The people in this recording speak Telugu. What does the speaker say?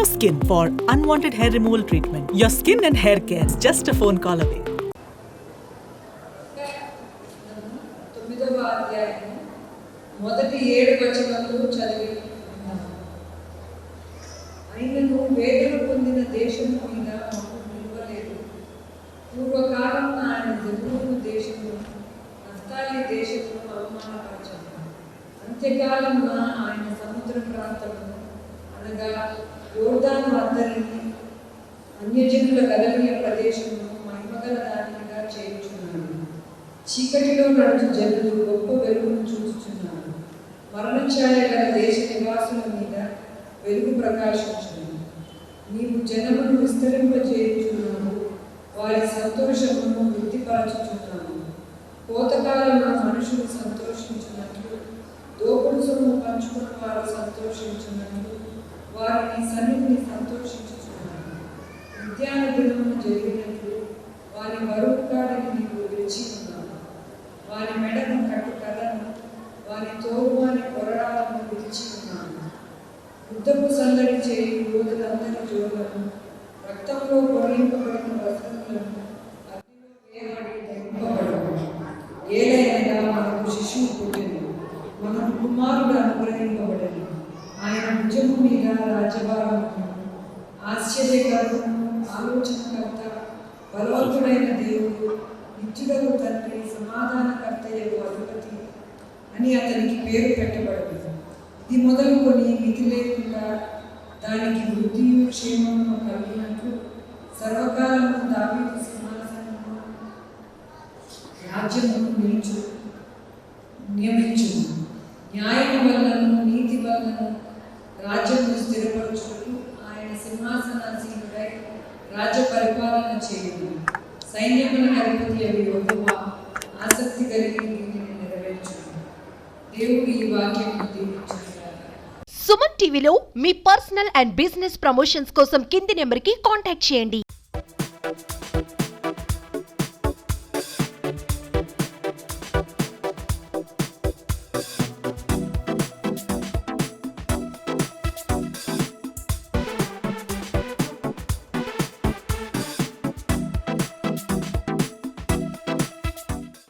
Skin for unwanted hair removal treatment. Your skin and hair care is just a phone call away. మొదటి 7 వచనాలు చదివి ఆయనను వేదన పొందిన దేశం మీద మాకు నిలవలేదు. పూర్వకాలంలో ఆయన జబూలూను దేశము నఫ్తాలి దేశమును అవమానపరిచారు. అంత్యకాలంలో ఆయన సముద్ర ప్రాంతమును అనగా యోర్దాను అద్దరిని అన్యజనుల గలలియ ప్రదేశమును మహిమగల దానిగా చేయుచున్నాడు. చీకటిలో నడుచు జనులు గొప్ప వెలుగును చూచుచున్నారు. మరణఛాయ గల దేశ నివాసుల మీద వెలుగు ప్రకాశించును. నీవు జనమును విస్తరింపజేయుచున్నావు, వారి సంతోషమును వృద్ధిపరచుచున్నావు. కోతకాలంలో మనుషులు సంతోషించున్నట్లు, దోపుడు సొమ్ము పంచుకున్న వారు సంతోషించున్నట్లు వారు నీ సన్నిధిని సంతోషించుచున్నారు. విద్యాన దినమును జరిగినట్లు వారి బరువు కాడిని నీవు విరిచి ఉన్నావు. వారి మెడను కట్టు కర్రను, వారి తోరువాని కొరడాలను విరిచి ఉన్నాను. యుద్ధపు సందడి చేయి యోధులందరి జోలను, రక్తంలో పొరలింపబడిన వస్త్రములను అగ్నిలో వేలాడి ధరింపబడవు. ఏలైనగా మనకు శిశువు పుట్టెను, మనకు కుమారుడు అనుగ్రహింపబడెను. ఆయన భుజము మీద రాజ్యభారమును. ఆశ్చర్యకరుడును, ఆలోచనకర్త, బలవంతుడైన దేవుడు, నిత్యుడగు తండ్రి, సమాధానకర్తయగు అధిపతి అని అతనికి పేరు పెట్టబడింది. ఇది మొదలుకొని మితి లేకుండా దానికి వృద్ధియు క్షేమము కలిగినట్లు సర్వకాలము దావీదు సింహాసనము రాజ్యమును నియమించును. న్యాయము వలనను నీతి వలనను రాజ్యమును స్థిరపరచుటకు ఆయన సింహాసనాసీనుడై రాజ్య పరిపాలన చేయును. సైన్యములకు అధిపతి అవి యెహోవా ఆసక్తి కలిగి వీటిని నెరవేర్చును. దేవుడు ఈ వాక్యమును దీవించును. సుమన్ టీవీలో మీ పర్సనల్ అండ్ బిజినెస్ ప్రమోషన్స్ కోసం కింది నెంబర్కి కాంటాక్ట్ చేయండి.